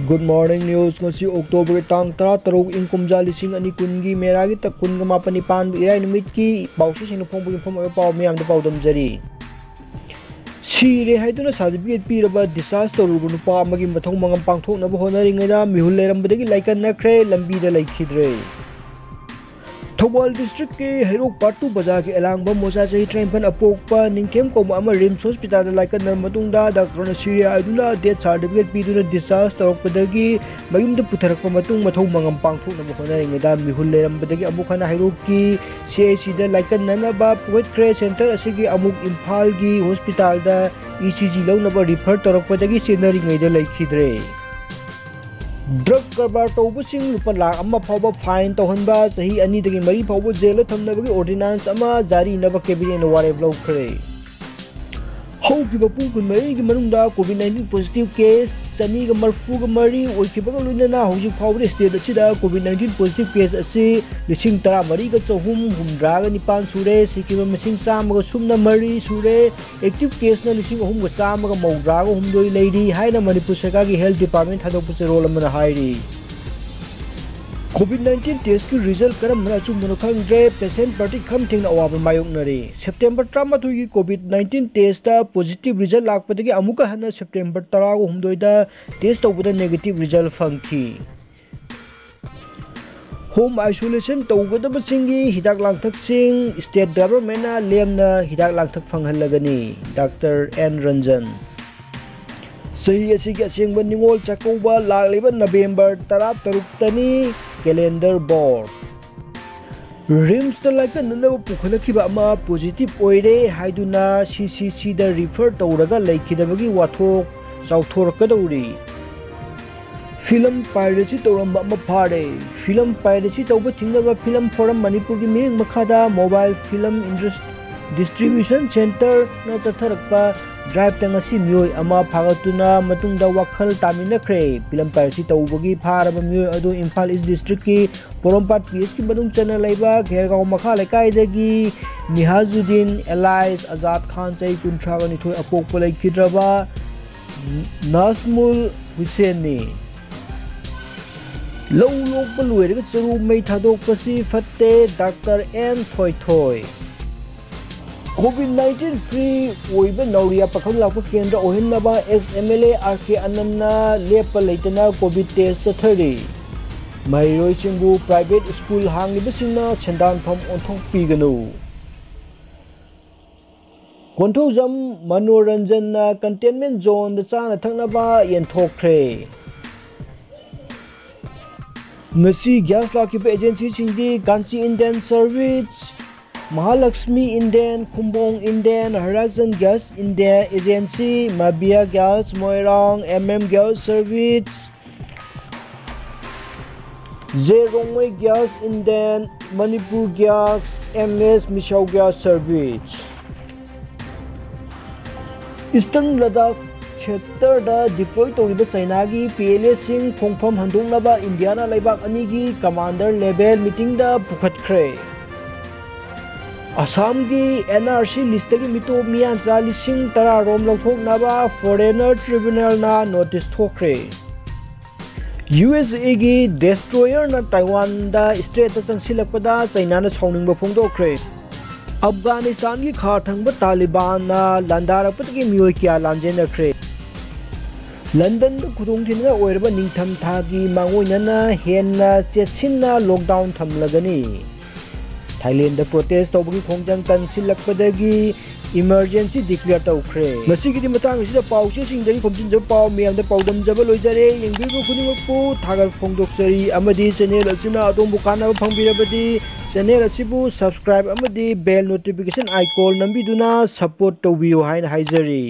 Good morning news ngasi October tang 13 ing kumja lising ani kungi meragi tak kun ga mapani pan irai numit ki pausi sing phong bu phong pau miam da pau dam jari sire haiduna certificate piraba disaster ru nupa amagi mathong mangam pangthok na bo honari ngai da mihul leram badagi laikan na khre lambi da laikhidre Thobal district ke Herok Patu Bazaar ke Elangba Mosa Chahi train pan apokpa ningkem ko ama Rims hospital da laikan na matungda Dr. Syria aduna death certificate piduna disaster okpadagi mayum da putharakpa matung mathau mangam pangthok na bo honari ngai da mihul leram badagi amukhana Herok ki CIC da laikan na ba Puet Care Center asigi amuk Imphal gi hospital da ECG launa ba refer torakpadagi senari ngai da laikhidre Drug karbar tawbasing lupa lakh amma phawba fine tawhanba sahi ani dagi mari phawba jail thamnabagi ordinance ama jari naba cabinet na wareb lawkhre haukiba pung kunmari gi manungda COVID-19 positive case chani ga marfu ga mari oikibaga luinana hauji phawba state asida COVID-19 positive case asi lising tara mari ga chahum humdra ga nipan sure sikiba masing sama ga sumna mari sure active case na lising ahum ga sama ga maudra ga humdoi leidi haina Manipur Sarkar gi health department thadokpa se role amana hairi COVID-19 test ki result karam mana chu mono khangre patient party kham thingna awaba mayok nari September 13 gi COVID-19 test ta positive result lakpadagi amuka hana September 13 da test tawbada negative result phangki home isolation tawgadaba singi hidak langthak sing state government na lemna hidak langthak phanghalagani Dr. N Ranjan Sahi asigi asengba ningol chakauba lagliba November 13 tani calendar board Rims da laikan na pukhalakhiba ama positive oire haiduna CCC da refer tawraga laikhidabagi wathok chauthorkadauri film piracy tawramba ama phare film piracy tawba thingnaba film forum Manipur gi ming makhada mobile film distribution center na chatharakpa drive tangasi myoi ama phagatuna matungda wakhal taminakre film piracy tawbagi pharaba myoi adu Imphal East district ki Porompat PS ki manung chana laiba Khergaon makha laikai dagi Nihazuddin Elias Azad Khan chai 38 apokpa laikhidraba Nasmul Hussein ni Low lokpa luiraga charu mei thadokpasi fatte Dr. N Thoi COVID-19 free oiba nauria pakhang lakpa kendra ohinnaba ex-MLA RK Anandna lepa leitana COVID test sathari mairoi singbu private school hanglibasingna sendan pham onthok piganu Konthojam Manoranjan na containment zone da chana thaknaba yenthokre ngasi gas lakiba agency singdi Kanchi Indian Service Mahalakshmi Indian, Kumbong Indian, Horizon Gas India Agency, Mabia Gas Moirang, Gas Service, Zerongway Gas Indian, Manipur Gas, MS Mishau Gas Service. Eastern Ladakh Chapter da deploy tawriba China gi PLA sing khongpham handongnaba Indiana laibak ani gi commander level meeting da pukhatkre Assam ki NRC list ki mito miyan cha lising tara rom lawthok naba foreigner tribunal na notice thokre USA ki destroyer na Taiwan da straight ta changsilakpada China na sawningba phongdokre Afghanistan ki khar thangba Taliban na landarakpatki miyoi kya lanjenakre London da khudongthina oirba ningtham thagi mangoinana henna chesinna lockdown thamlagani Thailand da protest tawbagi khongjang kansilakpadagi emergency declare tawkhre masigidi matang sida pause singdagi khomjinjab paw miyam da pawdam jaba loijare yengbibu khuningpu thagal phongdoksari amadi channel asina atombu kanaba phangbirabadi channel asibu subscribe amadi bell notification icon nambiduna support tawbiyo haina haijari